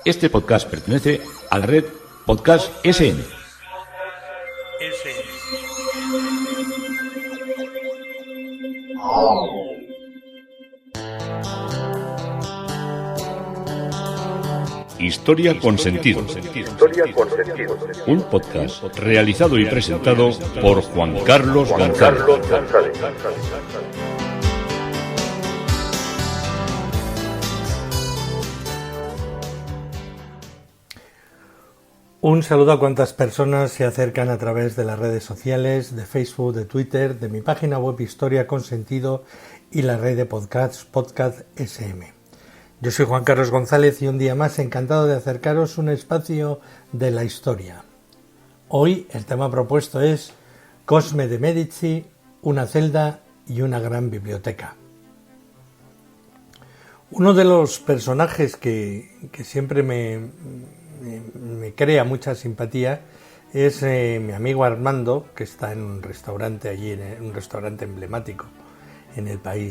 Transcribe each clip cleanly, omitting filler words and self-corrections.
Este podcast pertenece a la red Podcast SN. Historia con sentido. Un podcast realizado y presentado por Juan Carlos González. Un saludo a cuantas personas se acercan a través de las redes sociales, de Facebook, de Twitter, de mi página web Historia con Sentido y la red de podcasts Podcast SM. Yo soy Juan Carlos González y un día más encantado de acercaros un espacio de la historia. Hoy el tema propuesto es Cosme de Medici, una celda y una gran biblioteca. Uno de los personajes que siempre me crea mucha simpatía es mi amigo Armando, que está en un restaurante allí, en un restaurante emblemático en Euskadi,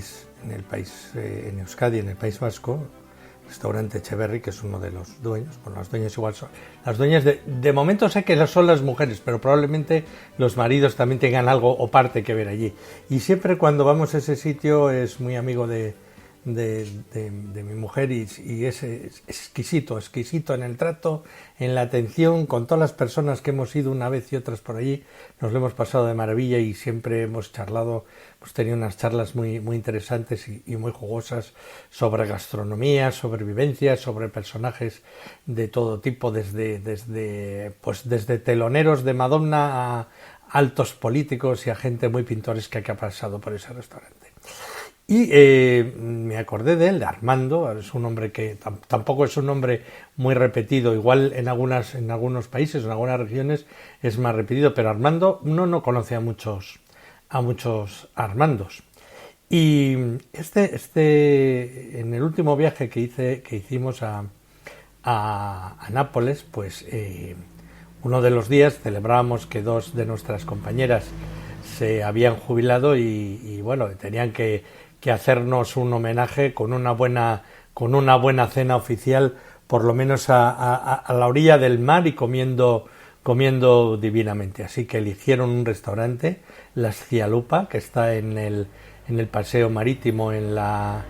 en el País Vasco, restaurante Echeverri, que es uno de los dueños. Bueno, los dueños igual son las dueñas de momento sé que son las mujeres, pero probablemente los maridos también tengan algo o parte que ver allí. Y siempre cuando vamos a ese sitio es muy amigo de mi mujer y es exquisito en el trato, en la atención, con todas las personas que hemos ido una vez y otras por allí, nos lo hemos pasado de maravilla y siempre hemos charlado, hemos tenido unas charlas muy, muy interesantes y muy jugosas sobre gastronomía, sobre vivencias, sobre personajes de todo tipo, desde teloneros de Madonna a altos políticos y a gente muy pintoresca que ha pasado por ese restaurante. Y me acordé de él, de Armando. Es un nombre que tampoco es un nombre muy repetido, igual en algunos países, en algunas regiones es más repetido, pero Armando no conoce a muchos Armandos. Y en el último viaje que hicimos a Nápoles, pues uno de los días celebrábamos que dos de nuestras compañeras se habían jubilado y bueno, tenían que hacernos un homenaje con una buena cena oficial, por lo menos a la orilla del mar y comiendo divinamente. Así que eligieron un restaurante, La Scialupa, que está en el paseo marítimo en la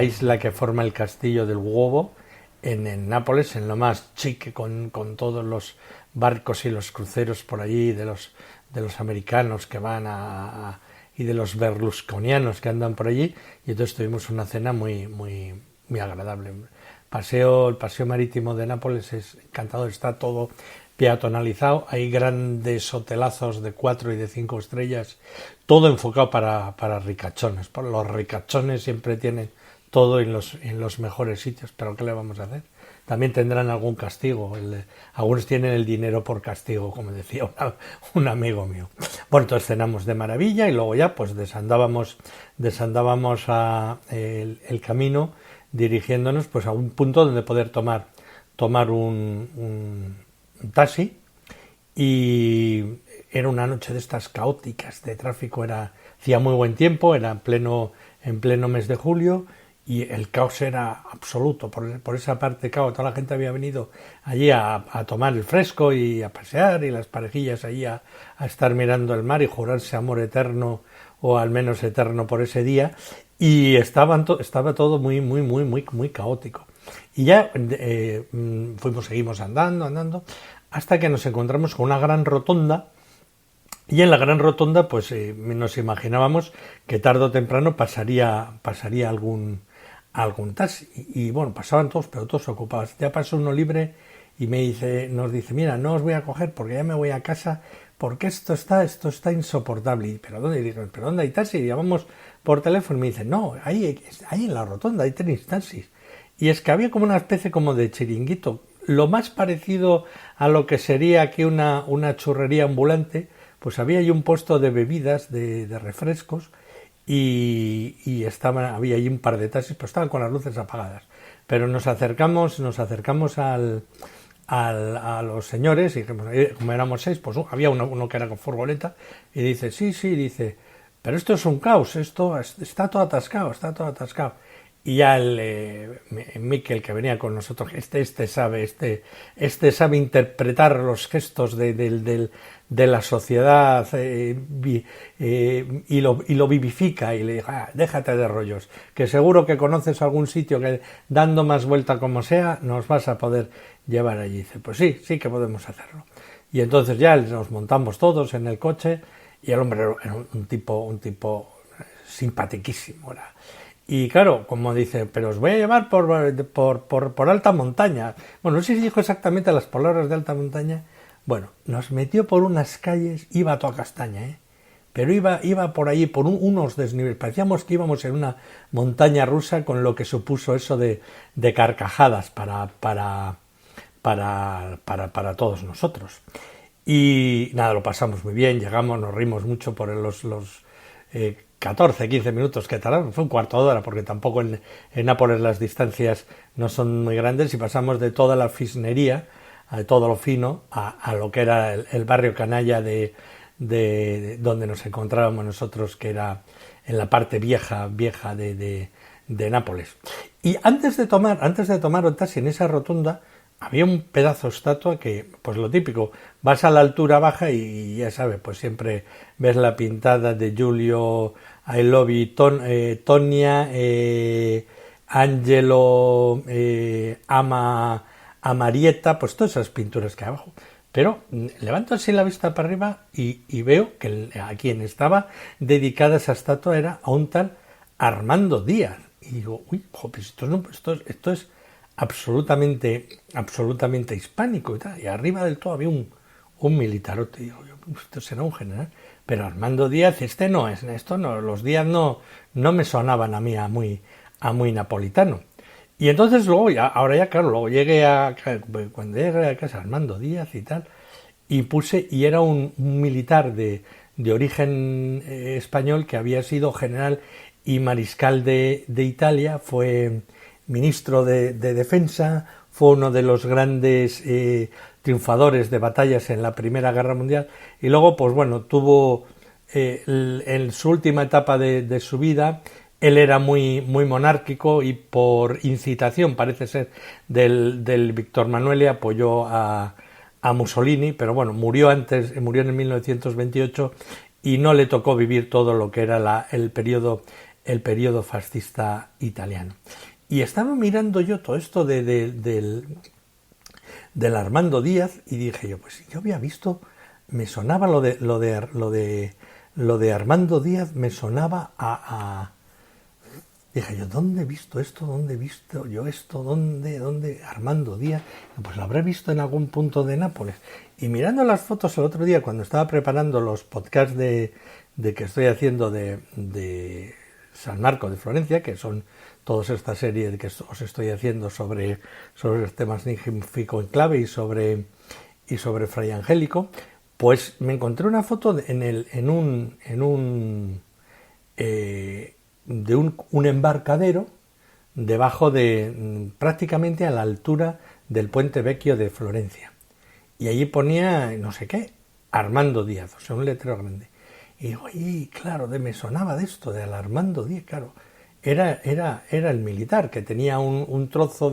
isla que forma el castillo del Uovo, en Nápoles, en lo más chic, con todos los barcos y los cruceros por allí de los americanos que van y de los berlusconianos que andan por allí, y entonces tuvimos una cena muy, muy, muy agradable. El paseo marítimo de Nápoles es encantador, está todo peatonalizado, hay grandes hotelazos de 4 y de 5 estrellas, todo enfocado para ricachones. Los ricachones siempre tienen todo en los mejores sitios, pero ¿qué le vamos a hacer? También tendrán algún castigo. Algunos tienen el dinero por castigo, como decía un amigo mío. Bueno, entonces cenamos de maravilla y luego ya pues desandábamos el camino, dirigiéndonos pues a un punto donde poder tomar un taxi. Y era una noche de estas caóticas de tráfico, hacía muy buen tiempo, era en pleno mes de julio, y el caos era absoluto por esa parte. Claro, toda la gente había venido allí a tomar el fresco y a pasear, y las parejillas allí a estar mirando el mar y jurarse amor eterno, o al menos eterno, por ese día, y estaba todo muy, muy, muy, muy, muy caótico. Y ya seguimos andando hasta que nos encontramos con una gran rotonda. Y en la gran rotonda pues nos imaginábamos que tarde o temprano pasaría algún taxi, y bueno, pasaban todos, pero todos ocupados. Ya pasó uno libre y nos dice, mira, no os voy a coger porque ya me voy a casa, porque esto está insoportable. ¿Pero dónde hay taxi? Y llamamos por teléfono y me dice, no, ahí en la rotonda hay 3 taxis. Y es que había como una especie como de chiringuito, lo más parecido a lo que sería aquí una churrería ambulante. Pues había allí un puesto de bebidas, de refrescos, y había allí un par de taxis, pero estaban con las luces apagadas. Pero nos acercamos a los señores, y como éramos 6, pues había uno que era con furgoneta, y dice, sí, dice, pero esto es un caos, esto está todo atascado. y ya Miquel, que venía con nosotros, este sabe interpretar los gestos de la sociedad y lo vivifica, y le dijo, déjate de rollos, que seguro que conoces algún sitio que dando más vuelta como sea nos vas a poder llevar allí. Dice, pues sí que podemos hacerlo. Y entonces ya nos montamos todos en el coche, y el hombre era un tipo simpatiquísimo, era. Y claro, como dice, pero os voy a llevar por alta montaña. Bueno, no sé si dijo exactamente las palabras de alta montaña. Bueno, nos metió por unas calles, iba a toda castaña, pero iba por allí, por unos desniveles. Parecíamos que íbamos en una montaña rusa, con lo que supuso eso de carcajadas para todos nosotros. Y nada, lo pasamos muy bien, llegamos, nos rimos mucho por los 14, 15 minutos que tardaron, fue un cuarto de hora, porque tampoco en Nápoles las distancias no son muy grandes, y pasamos de toda la fisnería, de todo lo fino, a lo que era el barrio canalla de donde nos encontrábamos nosotros, que era en la parte vieja de Nápoles. Y antes de tomar un taxi en esa rotunda, había un pedazo de estatua que, pues lo típico, vas a la altura baja y ya sabes, pues siempre ves la pintada de Giulio, I love you, Tonia, Angelo, ama a Marietta, pues todas esas pinturas que hay abajo. Pero levanto así la vista para arriba y veo que a quien estaba dedicada esa estatua era a un tal Armando Díaz. Y digo, uy, pues esto es absolutamente hispánico y tal. Y arriba del todo había un militarote. Y digo, esto será un general. Pero Armando Díaz, esto no, los Díaz no me sonaban a mí a muy napolitano. Y entonces luego, luego cuando llegué a casa, Armando Díaz y tal, y era un militar de origen español, que había sido general y mariscal de Italia, fue ministro de Defensa, fue uno de los grandes triunfadores de batallas en la Primera Guerra Mundial, y luego, pues bueno, tuvo en su última etapa de su vida, él era muy monárquico, y por incitación, parece ser, del Víctor Manuel, le apoyó a Mussolini, pero bueno, murió en el 1928, y no le tocó vivir todo lo que era el periodo fascista italiano. Y estaba mirando yo todo esto del Armando Díaz, y dije yo, pues yo había visto, me sonaba lo de Armando Díaz, me sonaba dije yo, ¿dónde he visto esto? ¿Dónde he visto yo esto? ¿Dónde? Armando Díaz. Pues lo habré visto en algún punto de Nápoles. Y mirando las fotos el otro día, cuando estaba preparando los podcasts de que estoy haciendo de San Marco de Florencia, que son toda esta serie que os estoy haciendo sobre el tema magnífico en clave y sobre Fray Angélico, pues me encontré una foto de un embarcadero debajo prácticamente a la altura del Puente Vecchio de Florencia, y allí ponía no sé qué, Armando Díaz, o sea, un letrero grande. Y digo, claro, me sonaba de esto, del Armando Díaz, claro, era el militar, que tenía un trozo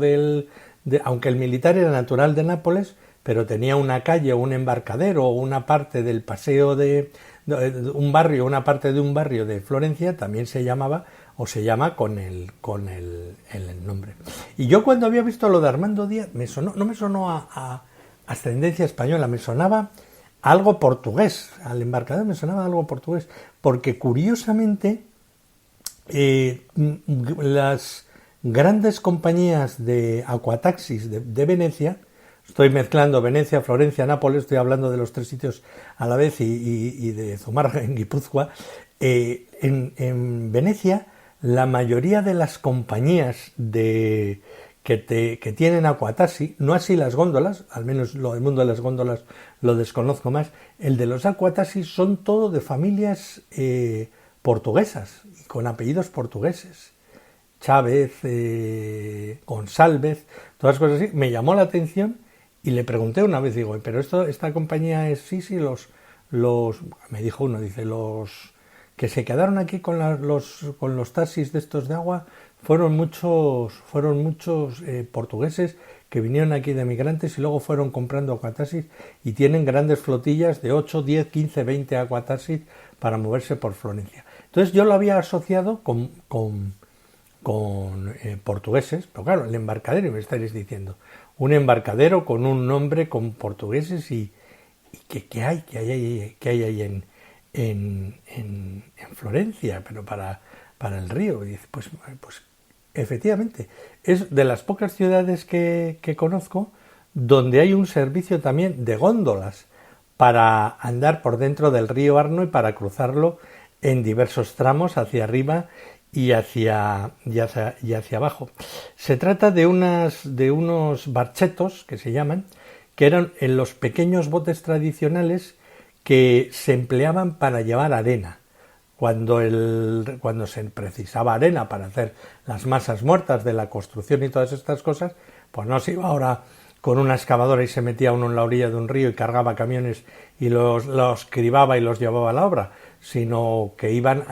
aunque el militar era natural de Nápoles, pero tenía una calle o un embarcadero o una parte del paseo una parte de un barrio de Florencia, también se llamaba o se llama con el nombre. Y yo, cuando había visto lo de Armando Díaz, no me sonó a ascendencia española, me sonaba algo portugués, al embarcador me sonaba algo portugués, porque curiosamente las grandes compañías de aquataxis de Venecia, estoy mezclando Venecia, Florencia, Nápoles, estoy hablando de los tres sitios a la vez, y de Zumarraga en Guipúzcoa, en Venecia la mayoría de las compañías que tienen aquataxi, no así las góndolas, al menos el mundo de las góndolas lo desconozco más, el de los aquataxis son todo de familias portuguesas, con apellidos portugueses, Chávez, González, todas cosas así. Me llamó la atención y le pregunté una vez, digo, pero esta compañía es, sí, me dijo uno, dice, los que se quedaron aquí con los taxis de estos de agua fueron muchos portugueses que vinieron aquí de migrantes y luego fueron comprando aquataxis y tienen grandes flotillas de 8, 10, 15, 20 aquataxis para moverse por Florencia. Entonces yo lo había asociado con portugueses, pero claro, el embarcadero, me estaréis diciendo, un embarcadero con un nombre con portugueses y ¿qué hay ahí en Florencia, pero para el río? Y dice, pues efectivamente, es de las pocas ciudades que conozco donde hay un servicio también de góndolas para andar por dentro del río Arno y para cruzarlo en diversos tramos hacia arriba y hacia abajo. Se trata de unos barchetos que se llaman, que eran en los pequeños botes tradicionales que se empleaban para llevar arena. Cuando se precisaba arena para hacer las masas muertas de la construcción y todas estas cosas, pues no se iba ahora con una excavadora y se metía uno en la orilla de un río y cargaba camiones y los cribaba y los llevaba a la obra, sino que iban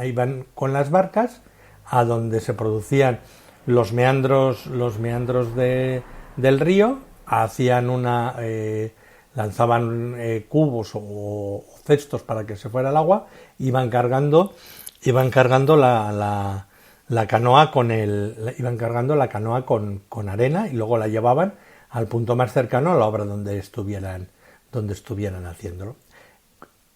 con las barcas a donde se producían los meandros del río, hacían lanzaban cubos o cestos para que se fuera el agua, iban cargando la canoa con arena y luego la llevaban al punto más cercano a la obra donde estuvieran haciéndolo.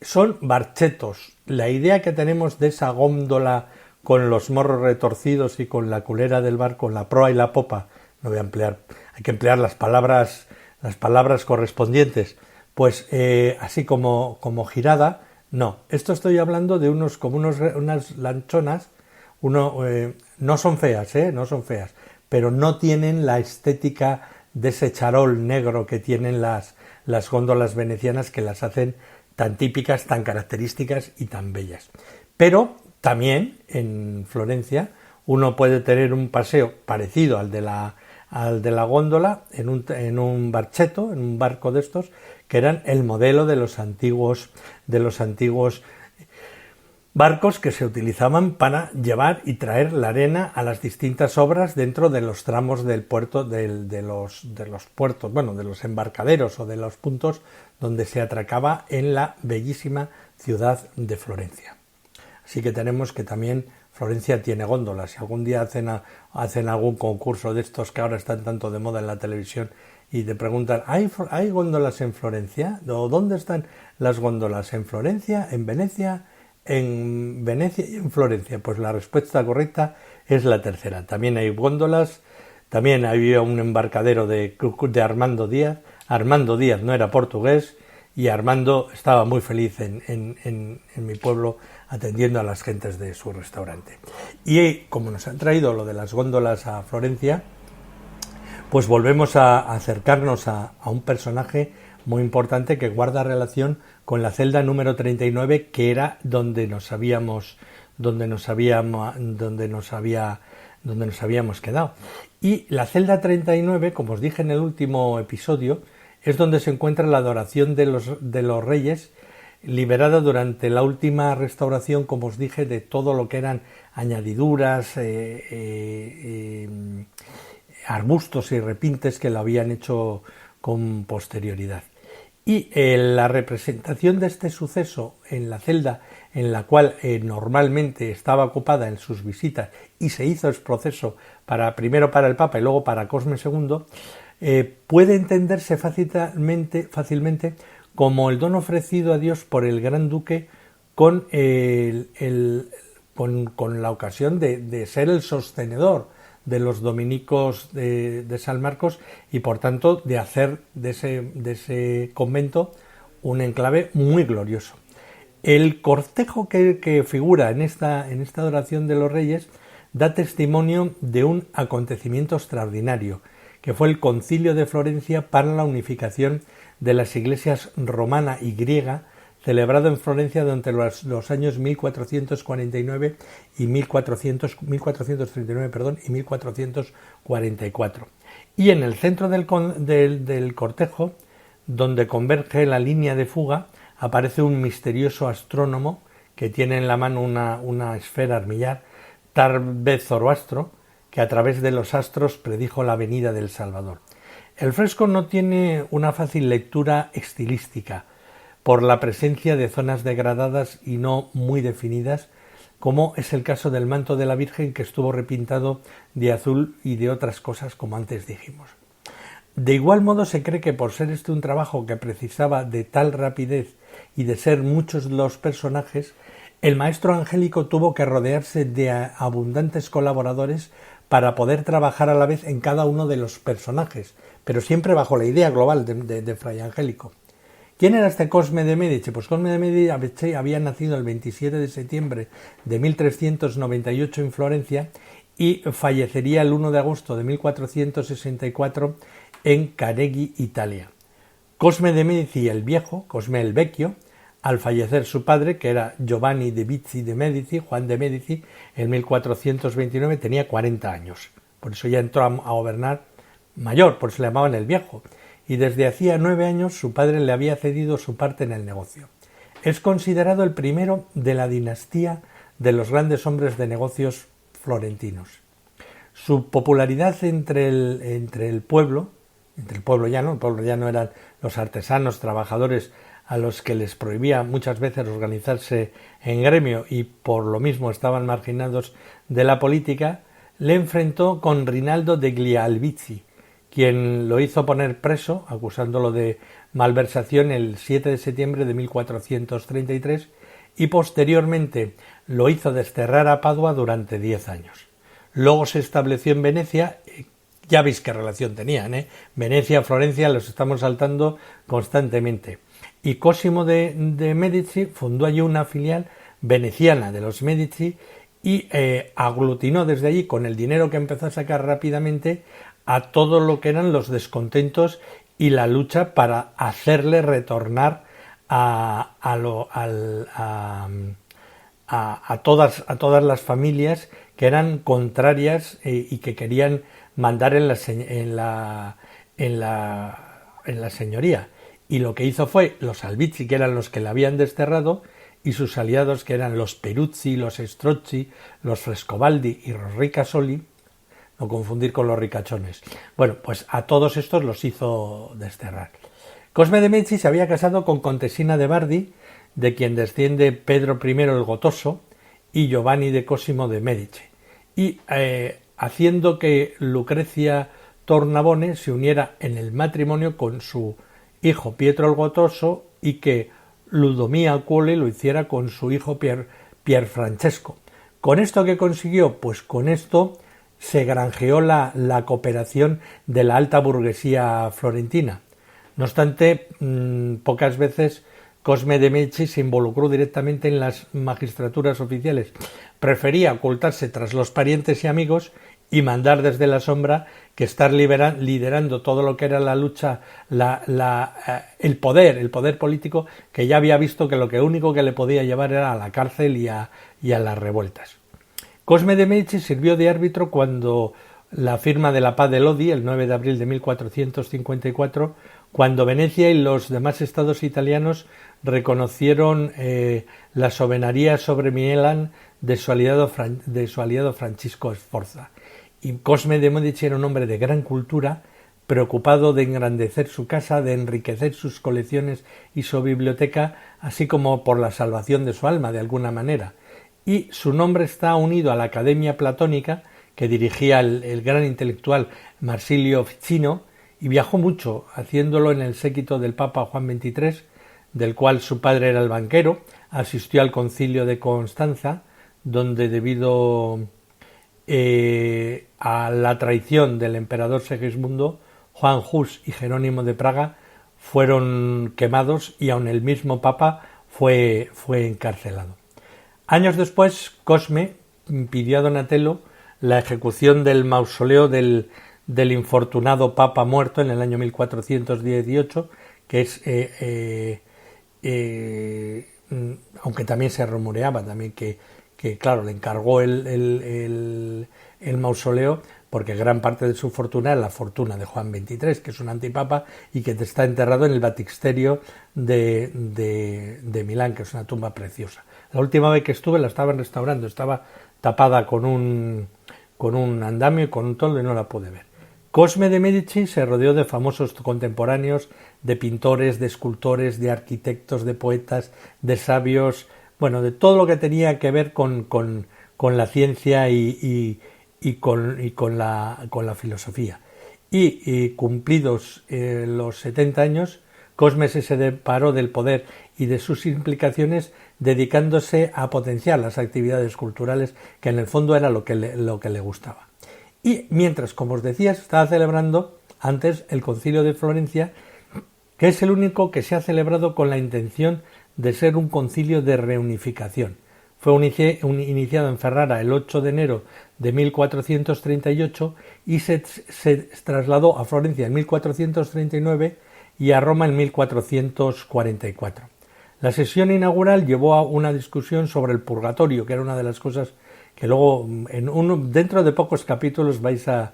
Son barchetos. La idea que tenemos de esa góndola con los morros retorcidos y con la culera del barco, la proa y la popa, no voy a emplear, hay que emplear las palabras correspondientes, pues así como girada, no. Esto estoy hablando de unas lanchonas, no son feas, pero no tienen la estética de ese charol negro que tienen las góndolas venecianas, que las hacen tan típicas, tan características y tan bellas. Pero también en Florencia uno puede tener un paseo parecido al de la góndola en un barcheto, en un barco de estos, que eran el modelo de los antiguos barcos que se utilizaban para llevar y traer la arena a las distintas obras dentro de los tramos del puerto, de los puertos, bueno, de los embarcaderos o de los puntos donde se atracaba en la bellísima ciudad de Florencia. Así que tenemos que también Florencia tiene góndolas. Si algún día hacen algún concurso de estos que ahora están tanto de moda en la televisión y te preguntan, ¿hay góndolas en Florencia? ¿O dónde están las góndolas? ¿En Florencia? ¿En Venecia? ¿En Venecia y en Florencia? Pues la respuesta correcta es la tercera. También hay góndolas, también había un embarcadero de Armando Díaz. Armando Díaz no era portugués y Armando estaba muy feliz en mi pueblo atendiendo a las gentes de su restaurante. Y como nos han traído lo de las góndolas a Florencia, pues volvemos a acercarnos a un personaje muy importante que guarda relación con la celda número 39, que era donde nos habíamos quedado. Y la celda 39, como os dije en el último episodio, es donde se encuentra la adoración de los reyes, liberada durante la última restauración, como os dije, de todo lo que eran añadiduras, arbustos y repintes que lo habían hecho con posterioridad. Y la representación de este suceso en la celda en la cual normalmente estaba ocupada en sus visitas y se hizo el proceso primero para el Papa y luego para Cosme II, puede entenderse fácilmente como el don ofrecido a Dios por el Gran Duque con la ocasión de ser el sostenedor de los dominicos de San Marcos y por tanto de hacer de ese convento un enclave muy glorioso. El cortejo que figura en esta adoración de los reyes da testimonio de un acontecimiento extraordinario, que fue el Concilio de Florencia para la unificación de las iglesias romana y griega, celebrado en Florencia durante los años 1449 y 1444. Y en el centro del cortejo, donde converge la línea de fuga, aparece un misterioso astrónomo que tiene en la mano una esfera armillar, tal vez Zoroastro, que a través de los astros predijo la venida del Salvador. El fresco no tiene una fácil lectura estilística por la presencia de zonas degradadas y no muy definidas, como es el caso del manto de la Virgen, que estuvo repintado de azul y de otras cosas, como antes dijimos. De igual modo, se cree que por ser este un trabajo que precisaba de tal rapidez y de ser muchos los personajes, el maestro angélico tuvo que rodearse de abundantes colaboradores para poder trabajar a la vez en cada uno de los personajes, pero siempre bajo la idea global de Fray Angélico. ¿Quién era este Cosme de Medici? Pues Cosme de Medici había nacido el 27 de septiembre de 1398 en Florencia y fallecería el 1 de agosto de 1464 en Careggi, Italia. Cosme de Medici el Viejo, Cosme el Vecchio, al fallecer su padre, que era Giovanni de Bizzi de Medici, Juan de Medici, en 1429 tenía 40 años. Por eso ya entró a gobernar mayor, por eso le llamaban el Viejo. Y desde hacía 9 años su padre le había cedido su parte en el negocio. Es considerado el primero de la dinastía de los grandes hombres de negocios florentinos. Su popularidad entre el pueblo llano eran los artesanos, trabajadores a los que les prohibía muchas veces organizarse en gremio y por lo mismo estaban marginados de la política, le enfrentó con Rinaldo degli Albizzi, quien lo hizo poner preso, acusándolo de malversación el 7 de septiembre de 1433 y posteriormente lo hizo desterrar a Padua durante 10 años. Luego se estableció en Venecia. Ya veis qué relación tenían, Venecia, Florencia, los estamos saltando constantemente. Y Cosimo de Medici fundó allí una filial veneciana de los Medici y aglutinó desde allí, con el dinero que empezó a sacar rápidamente, a todo lo que eran los descontentos y la lucha para hacerle retornar a todas las familias que eran contrarias y que querían mandar en la señoría. Y lo que hizo fue los Albizzi, que eran los que le habían desterrado, y sus aliados, que eran los Peruzzi, los Strozzi, los Frescobaldi y los Ricasoli, no confundir con los ricachones. Bueno, pues a todos estos los hizo desterrar. Cosme de Medici se había casado con Contesina de Bardi, de quien desciende Pedro I el Gotoso y Giovanni de Cosimo de Medici, y haciendo que Lucrecia Tornabone se uniera en el matrimonio con su hijo Pietro el Gotoso y que Ludomía Acuole lo hiciera con su hijo Pier Francesco. ¿Con esto qué consiguió? Pues con esto se granjeó la cooperación de la alta burguesía florentina. No obstante, pocas veces Cosme de Medici se involucró directamente en las magistraturas oficiales. Prefería ocultarse tras los parientes y amigos y mandar desde la sombra que estar liderando todo lo que era la lucha, el poder político, que ya había visto que lo único que le podía llevar era a la cárcel y a las revueltas. Cosme de Medici sirvió de árbitro cuando la firma de la Paz de Lodi, el 9 de abril de 1454, cuando Venecia y los demás estados italianos reconocieron la soberanía sobre Milán de su aliado Francisco Sforza. Y Cosme de Medici era un hombre de gran cultura, preocupado de engrandecer su casa, de enriquecer sus colecciones y su biblioteca, así como por la salvación de su alma, de alguna manera. Y su nombre está unido a la Academia Platónica, que dirigía el gran intelectual Marsilio Ficino, y viajó mucho, haciéndolo en el séquito del Papa Juan XXIII, del cual su padre era el banquero. Asistió al concilio de Constanza, donde debido a la traición del emperador Segismundo, Juan Hus y Jerónimo de Praga fueron quemados y aun el mismo Papa fue encarcelado. Años después, Cosme pidió a Donatello la ejecución del mausoleo del infortunado Papa muerto en el año 1418, que es, aunque también se rumoreaba también que claro, le encargó el mausoleo, porque gran parte de su fortuna es la fortuna de Juan XXIII, que es un antipapa y que está enterrado en el baptisterio de Milán, que es una tumba preciosa. La última vez que estuve la estaban restaurando, estaba tapada con con un andamio y con un toldo y no la pude ver. Cosme de Medici se rodeó de famosos contemporáneos, de pintores, de escultores, de arquitectos, de poetas, de sabios, bueno, de todo lo que tenía que ver con la ciencia y con la filosofía. Y cumplidos los 70 años, Cosme se separó del poder y de sus implicaciones, dedicándose a potenciar las actividades culturales, que en el fondo era lo que le gustaba. Y mientras, como os decía, se estaba celebrando antes el Concilio de Florencia, que es el único que se ha celebrado con la intención de ser un concilio de reunificación. Fue iniciado en Ferrara el 8 de enero de 1438 y se trasladó a Florencia en 1439 y a Roma en 1444. La sesión inaugural llevó a una discusión sobre el purgatorio, que era una de las cosas que luego dentro de pocos capítulos vais a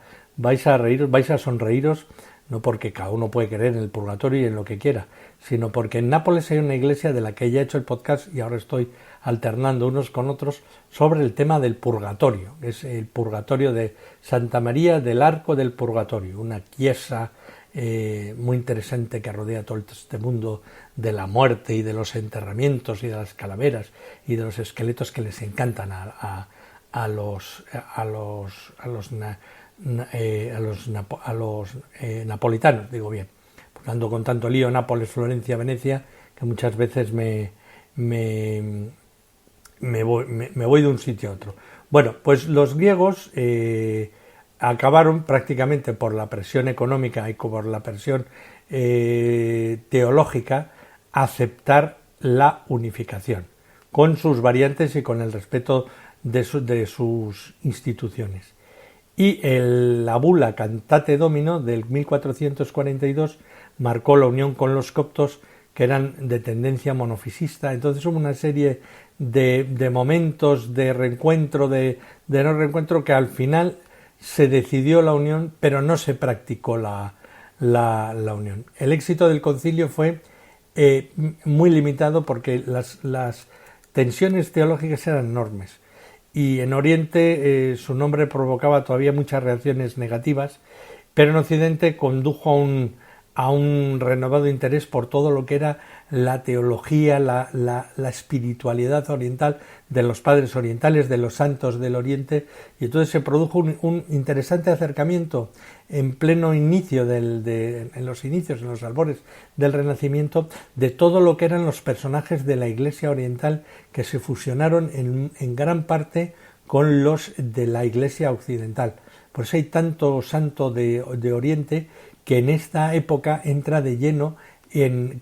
sonreíros, no porque cada uno puede creer en el purgatorio y en lo que quiera, sino porque en Nápoles hay una iglesia de la que ya he hecho el podcast y ahora estoy alternando unos con otros sobre el tema del purgatorio, que es el purgatorio de Santa María del Arco del Purgatorio, una chiesa muy interesante que rodea todo este mundo de la muerte y de los enterramientos y de las calaveras y de los esqueletos que les encantan a los napolitanos, digo bien, ando con tanto lío, Nápoles, Florencia, Venecia, que muchas veces me voy de un sitio a otro. Bueno, pues los griegos acabaron prácticamente por la presión económica y por la presión teológica a aceptar la unificación, con sus variantes y con el respeto de sus instituciones. Y la bula Cantate Domino del 1442 marcó la unión con los coptos, que eran de tendencia monofisista. Entonces hubo una serie de momentos de reencuentro, de no reencuentro, que al final se decidió la unión, pero no se practicó la unión. El éxito del concilio fue muy limitado porque las tensiones teológicas eran enormes. Y en Oriente su nombre provocaba todavía muchas reacciones negativas, pero en Occidente condujo a un renovado interés por todo lo que era la teología, la espiritualidad oriental, de los padres orientales, de los santos del Oriente, y entonces se produjo un interesante acercamiento en pleno inicio, en los albores del Renacimiento, de todo lo que eran los personajes de la Iglesia oriental, que se fusionaron en gran parte con los de la Iglesia occidental. Por eso hay tanto santo de Oriente que en esta época entra de lleno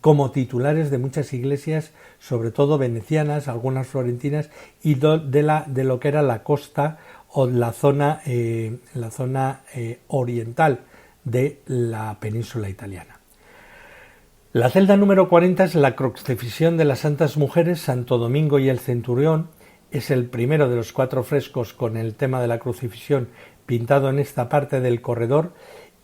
como titulares de muchas iglesias, sobre todo venecianas, algunas florentinas, y de lo que era la costa o la zona oriental de la península italiana. La celda número 40 es la crucifixión de las Santas Mujeres, Santo Domingo y el Centurión. Es el primero de los 4 frescos con el tema de la crucifixión pintado en esta parte del corredor,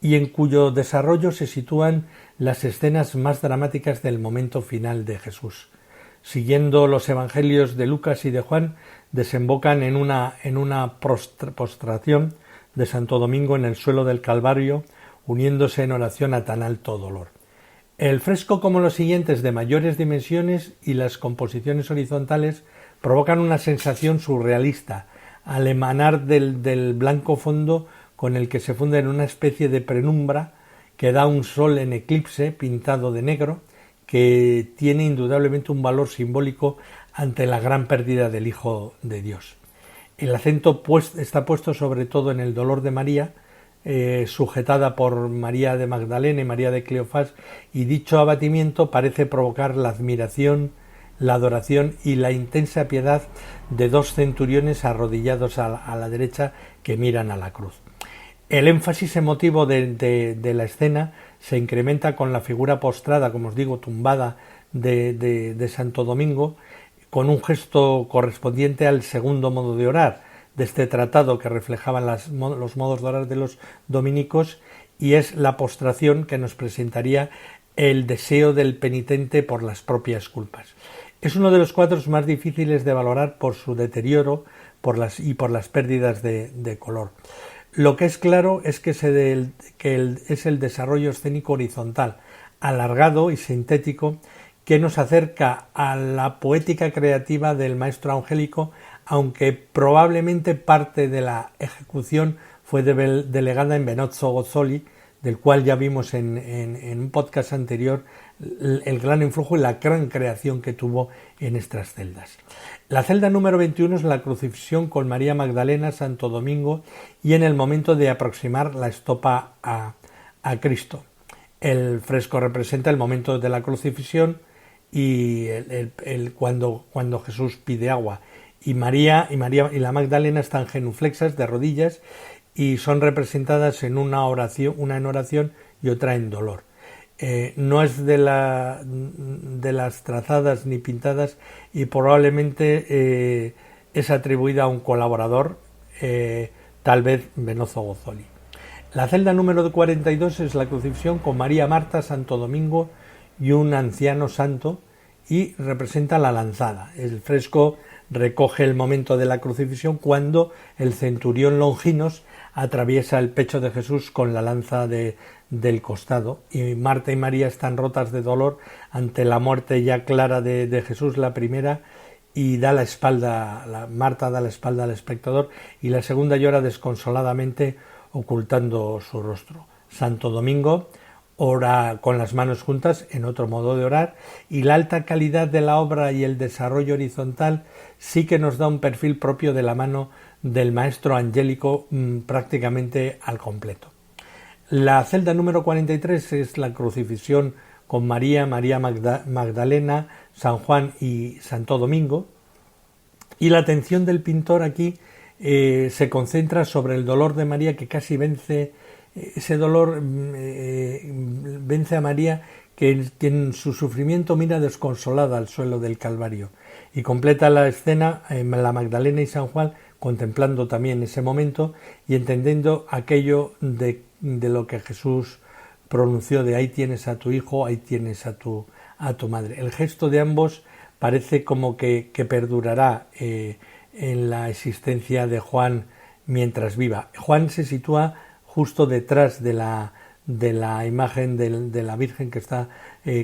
y en cuyo desarrollo se sitúan las escenas más dramáticas del momento final de Jesús. Siguiendo los evangelios de Lucas y de Juan, desembocan en una postración de Santo Domingo en el suelo del Calvario, uniéndose en oración a tan alto dolor. El fresco, como los siguientes, de mayores dimensiones, y las composiciones horizontales provocan una sensación surrealista al emanar del blanco fondo con el que se funde en una especie de penumbra que da un sol en eclipse pintado de negro, que tiene indudablemente un valor simbólico ante la gran pérdida del Hijo de Dios. El acento está puesto sobre todo en el dolor de María, sujetada por María de Magdalena y María de Cleofás, y dicho abatimiento parece provocar la admiración, la adoración y la intensa piedad de 2 centuriones arrodillados a la derecha que miran a la cruz. El énfasis emotivo de la escena se incrementa con la figura postrada, como os digo, tumbada de Santo Domingo, con un gesto correspondiente al segundo modo de orar de este tratado que reflejaban los modos de orar de los dominicos, y es la postración que nos presentaría el deseo del penitente por las propias culpas. Es uno de los cuadros más difíciles de valorar por su deterioro, por las pérdidas de color. Lo que es claro es que es el desarrollo escénico horizontal, alargado y sintético, que nos acerca a la poética creativa del maestro Angélico, aunque probablemente parte de la ejecución fue delegada en Benozzo Gozzoli, del cual ya vimos en un podcast anterior el gran influjo y la gran creación que tuvo en estas celdas. La celda número 21 es la crucifixión con María Magdalena, Santo Domingo y en el momento de aproximar la estopa a Cristo. El fresco representa el momento de la crucifixión y cuando Jesús pide agua, y María y la Magdalena están genuflexas de rodillas y son representadas en una en oración y otra en dolor. No es de las trazadas ni pintadas y probablemente es atribuida a un colaborador, tal vez Benozzo Gozzoli. La celda número 42 es la crucifixión con María Marta, Santo Domingo y un anciano santo, y representa la lanzada. El fresco recoge el momento de la crucifixión cuando el centurión Longinos atraviesa el pecho de Jesús con la lanza del costado, y Marta y María están rotas de dolor ante la muerte ya clara de Jesús, la primera, y Marta da la espalda al espectador y la segunda llora desconsoladamente ocultando su rostro. Santo Domingo ora con las manos juntas, en otro modo de orar, y la alta calidad de la obra y el desarrollo horizontal sí que nos da un perfil propio de la mano del maestro Angélico prácticamente al completo. La celda número 43 es la crucifixión con María Magdalena, San Juan y Santo Domingo, y la atención del pintor aquí se concentra sobre el dolor de María, que casi vence. Ese dolor vence a María, que en su sufrimiento mira desconsolada al suelo del Calvario, y completa la escena la Magdalena y San Juan contemplando también ese momento y entendiendo aquello de lo que Jesús pronunció, de ahí tienes a tu hijo, ahí tienes a tu madre. El gesto de ambos parece como que perdurará en la existencia de Juan mientras viva. Juan se sitúa justo detrás de la imagen de la Virgen, que está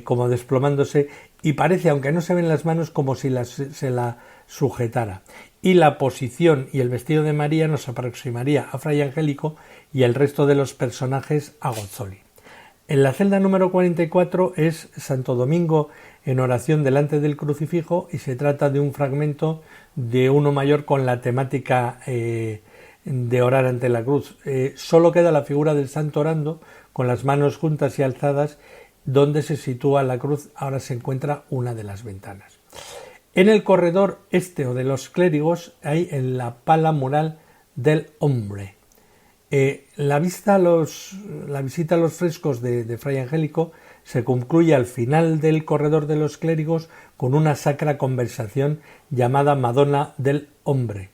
como desplomándose, y parece, aunque no se ven las manos, como si se la sujetara. Y la posición y el vestido de María nos aproximaría a Fray Angélico y el resto de los personajes a Gozzoli. En la celda número 44 es Santo Domingo en oración delante del crucifijo, y se trata de un fragmento de uno mayor con la temática de orar ante la cruz. Solo queda la figura del santo orando con las manos juntas y alzadas. Donde se sitúa la cruz ahora se encuentra una de las ventanas. En el corredor este o de los clérigos hay en la pala mural del hombre. La visita a los frescos de Fray Angélico se concluye al final del corredor de los clérigos con una sacra conversación llamada Madonna del hombre,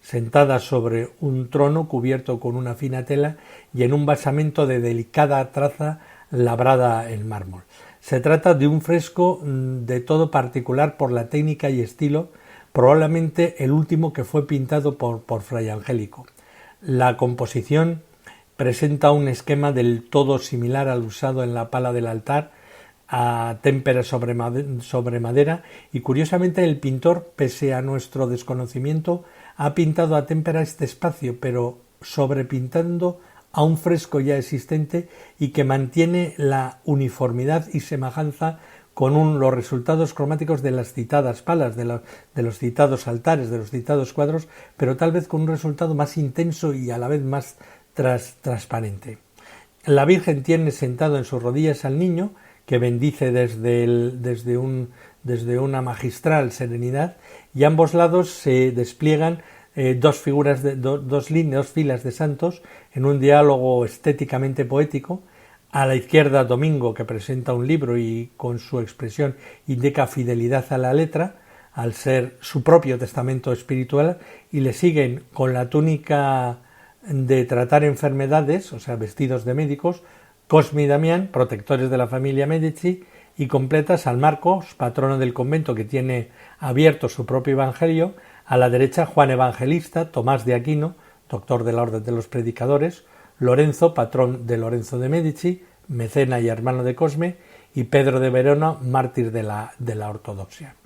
sentada sobre un trono cubierto con una fina tela y en un basamento de delicada traza labrada en mármol. Se trata de un fresco de todo particular por la técnica y estilo, probablemente el último que fue pintado por Fray Angélico. La composición presenta un esquema del todo similar al usado en la pala del altar, a témpera sobre madera, y curiosamente el pintor, pese a nuestro desconocimiento, ha pintado a témpera este espacio, pero sobrepintando a un fresco ya existente y que mantiene la uniformidad y semejanza con los resultados cromáticos de las citadas palas, de los citados altares, de los citados cuadros, pero tal vez con un resultado más intenso y a la vez más transparente. La Virgen tiene sentado en sus rodillas al niño, que bendice desde una magistral serenidad, y a ambos lados se despliegan dos filas de santos en un diálogo estéticamente poético. A la izquierda Domingo, que presenta un libro y con su expresión indica fidelidad a la letra, al ser su propio testamento espiritual, y le siguen con la túnica de tratar enfermedades, o sea, vestidos de médicos, Cosme y Damián, protectores de la familia Medici, y completa San Marcos, patrono del convento, que tiene abierto su propio evangelio, A la derecha, Juan Evangelista, Tomás de Aquino, doctor de la Orden de los Predicadores, Lorenzo, patrón de Lorenzo de Medici, mecena y hermano de Cosme, y Pedro de Verona, mártir de la ortodoxia.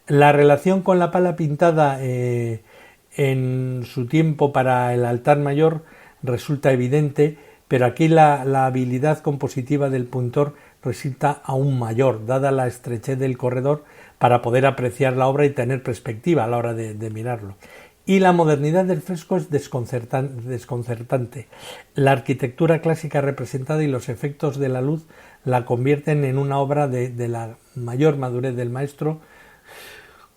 La relación con la pala pintada en su tiempo para el altar mayor resulta evidente, pero aquí la habilidad compositiva del pintor resulta aún mayor, dada la estrechez del corredor para poder apreciar la obra y tener perspectiva a la hora de mirarlo. Y la modernidad del fresco es desconcertante. La arquitectura clásica representada y los efectos de la luz la convierten en una obra de la mayor madurez del maestro,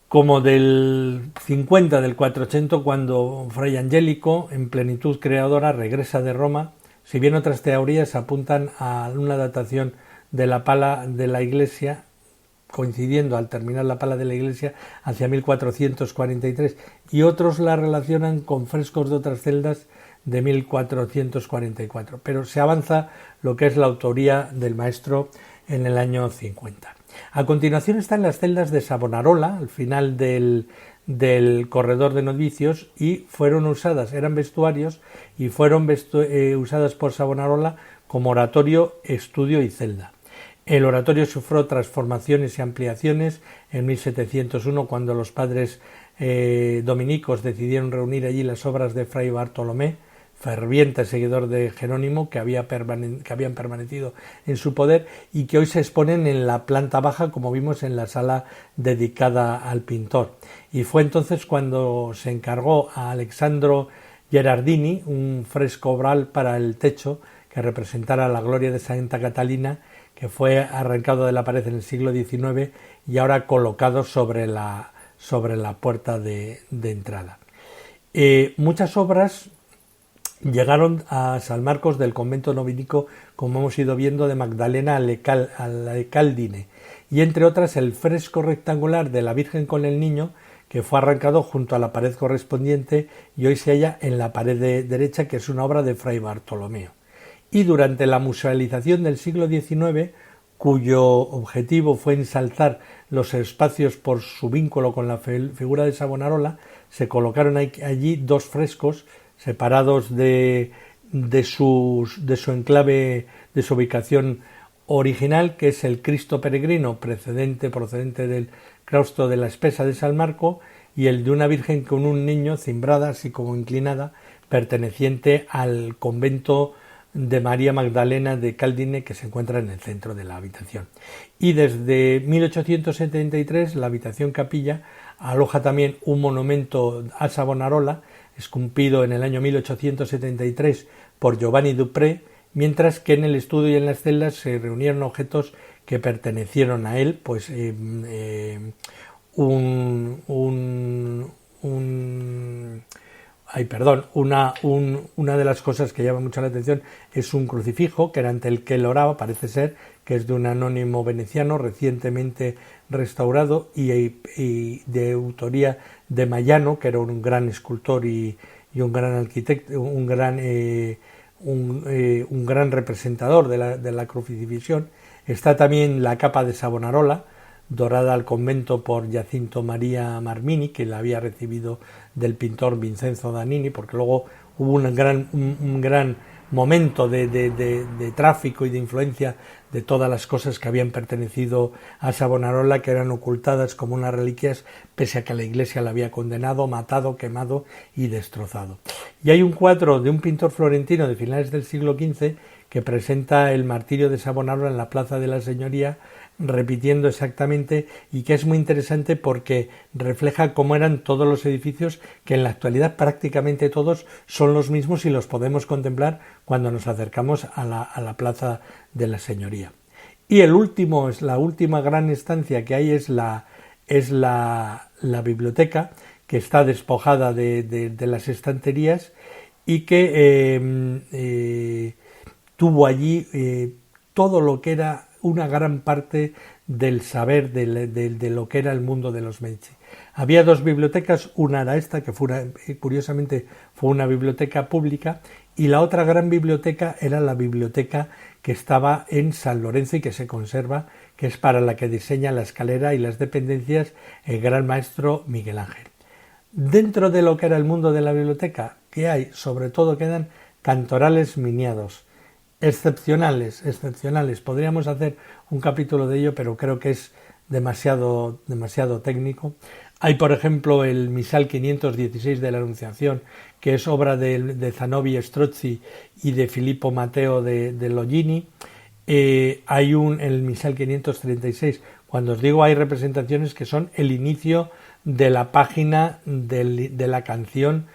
como del 50 del 400, cuando Fray Angelico, en plenitud creadora, regresa de Roma, si bien otras teorías apuntan a una datación de la pala de la iglesia, coincidiendo al terminar la pala de la iglesia hacia 1443, y otros la relacionan con frescos de otras celdas de 1444, pero se avanza lo que es la autoría del maestro en el año 50. A continuación están las celdas de Savonarola, al final del corredor de novicios, y fueron usadas, eran vestuarios, y fueron usadas por Savonarola como oratorio, estudio y celda. El oratorio sufrió transformaciones y ampliaciones en 1701, cuando los padres dominicos decidieron reunir allí las obras de Fray Bartolomé, ferviente seguidor de Jerónimo, que habían permanecido en su poder y que hoy se exponen en la planta baja, como vimos en la sala dedicada al pintor. Y fue entonces cuando se encargó a Alessandro Gherardini un fresco obral para el techo que representara la gloria de Santa Catalina, que fue arrancado de la pared en el siglo XIX y ahora colocado sobre la puerta de entrada. Muchas obras llegaron a San Marcos del convento novinico, como hemos ido viendo, de Magdalena a la Caldine, y entre otras el fresco rectangular de la Virgen con el Niño, que fue arrancado junto a la pared correspondiente y hoy se halla en la pared derecha, que es una obra de Fray Bartolomeo. Y durante la musealización del siglo XIX, cuyo objetivo fue ensalzar los espacios por su vínculo con la figura de Savonarola, se colocaron allí dos frescos separados de su enclave, de su ubicación original, que es el Cristo Peregrino procedente del claustro de la Espesa de San Marco, y el de una Virgen con un niño cimbrada, así como inclinada, perteneciente al convento de María Magdalena de Caldine, que se encuentra en el centro de la habitación. Y desde 1873 la habitación capilla aloja también un monumento a Savonarola, esculpido en el año 1873 por Giovanni Dupré, mientras que en el estudio y en las celdas se reunieron objetos que pertenecieron a él, pues una de las cosas que llama mucho la atención es un crucifijo que era ante el que él oraba, parece ser que es de un anónimo veneciano recientemente restaurado y de autoría de Mayano, que era un gran escultor y un gran arquitecto, un gran representador de la crucifixión. Está también la capa de Savonarola, dorada al convento por Jacinto María Marmini, que la había recibido del pintor Vincenzo Danini, porque luego hubo un gran momento de tráfico y de influencia de todas las cosas que habían pertenecido a Savonarola, que eran ocultadas como unas reliquias, pese a que la Iglesia la había condenado, matado, quemado y destrozado. Y hay un cuadro de un pintor florentino de finales del siglo XV que presenta el martirio de Savonarola en la Plaza de la Señoría, repitiendo exactamente, y que es muy interesante porque refleja cómo eran todos los edificios, que en la actualidad prácticamente todos son los mismos y los podemos contemplar cuando nos acercamos a la Plaza de la Señoría. Y la última gran estancia que hay es la biblioteca, que está despojada de las estanterías y que tuvo allí todo lo que era una gran parte del saber de lo que era el mundo de los Medici. Había dos bibliotecas, una era esta, que curiosamente fue una biblioteca pública, y la otra gran biblioteca era la biblioteca que estaba en San Lorenzo y que se conserva, que es para la que diseña la escalera y las dependencias el gran maestro Miguel Ángel. Dentro de lo que era el mundo de la biblioteca, ¿qué hay? Sobre todo quedan cantorales miniados, excepcionales. Podríamos hacer un capítulo de ello, pero creo que es demasiado técnico. Hay, por ejemplo, el Misal 516 de la Anunciación, que es obra de Zanobi Strozzi y de Filippo Matteo de Longini. Hay el Misal 536. Cuando os digo hay representaciones que son el inicio de la página de la canción,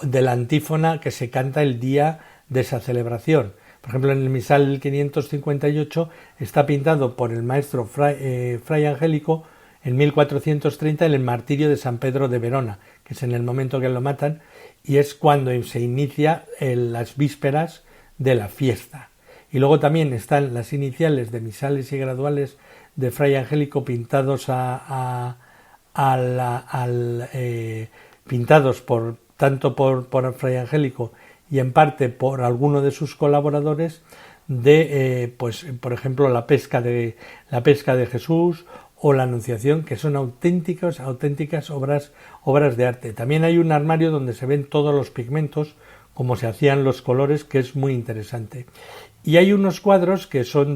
de la antífona que se canta el día de esa celebración. Por ejemplo, en el Misal 558 está pintado por el maestro Fray Angélico en 1430 en el martirio de San Pedro de Verona, que es en el momento que lo matan, y es cuando se inicia las vísperas de la fiesta. Y luego también están las iniciales de misales y graduales de Fray Angélico pintados pintados tanto por Fray Angélico y en parte por alguno de sus colaboradores por ejemplo la pesca de Jesús o la Anunciación, que son auténticas obras de arte. También hay un armario donde se ven todos los pigmentos, cómo se hacían los colores, que es muy interesante. Y hay unos cuadros que son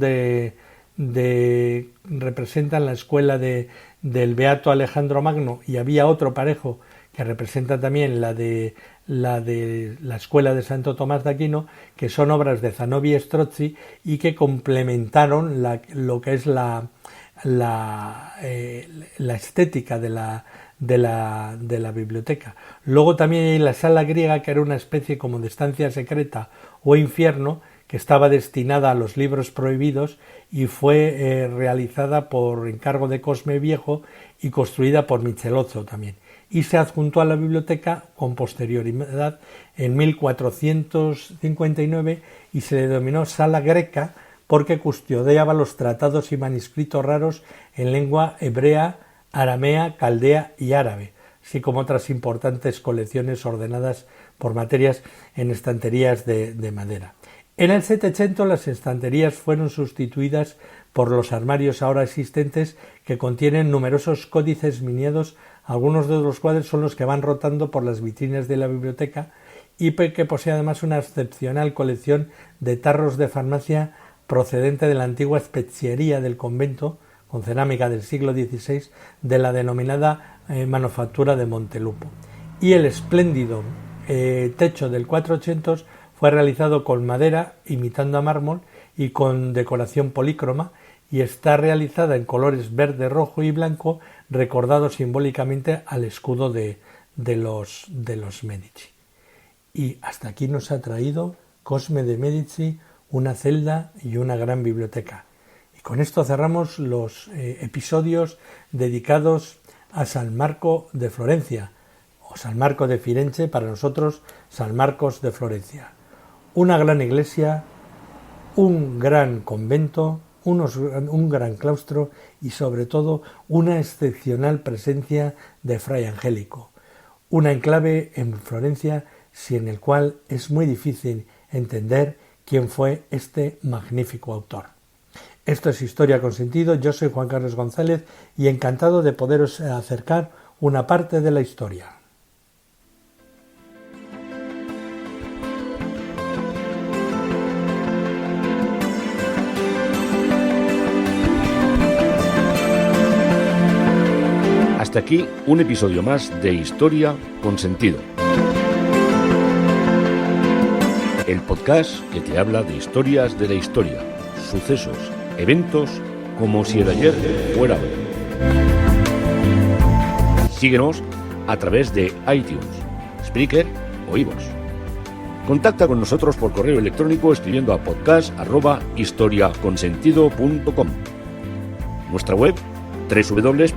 representan la escuela del Beato Alejandro Magno, y había otro parejo que representa también la de la escuela de Santo Tomás de Aquino, que son obras de Zanobi Strozzi y que complementaron lo que es la estética de la biblioteca. Luego también hay la sala griega, que era una especie como de estancia secreta o infierno, que estaba destinada a los libros prohibidos y fue realizada por encargo de Cosme Viejo y construida por Michelozzo también. Y se adjuntó a la biblioteca con posterioridad en 1459 y se le denominó Sala Greca porque custodiaba los tratados y manuscritos raros en lengua hebrea, aramea, caldea y árabe, así como otras importantes colecciones ordenadas por materias en estanterías de madera. En el Settecento las estanterías fueron sustituidas por los armarios ahora existentes, que contienen numerosos códices miniados, algunos de los cuales son los que van rotando por las vitrinas de la biblioteca, y que posee además una excepcional colección de tarros de farmacia procedente de la antigua especiería del convento, con cerámica del siglo XVI, de la denominada manufactura de Montelupo. Y el espléndido techo del 400 fue realizado con madera, imitando a mármol, y con decoración polícroma, y está realizada en colores verde, rojo y blanco, recordado simbólicamente al escudo de los Medici. Y hasta aquí nos ha traído Cosme de Medici, una celda y una gran biblioteca. Y con esto cerramos los episodios dedicados a San Marco de Florencia, o San Marco de Firenze, para nosotros San Marcos de Florencia. Una gran iglesia, un gran convento, un gran claustro y sobre todo una excepcional presencia de Fray Angélico. Un enclave en Florencia sin el cual es muy difícil entender quién fue este magnífico autor. Esto es Historia con Sentido. Yo soy Juan Carlos González y encantado de poderos acercar una parte de la historia. Hasta aquí un episodio más de Historia con Sentido. El podcast que te habla de historias de la historia, sucesos, eventos, como si el ayer fuera hoy. Síguenos a través de iTunes, Spreaker o iVoox. Contacta con nosotros por correo electrónico escribiendo a podcast@historiaconsentido.com. Nuestra web www.historiaconsentido.com.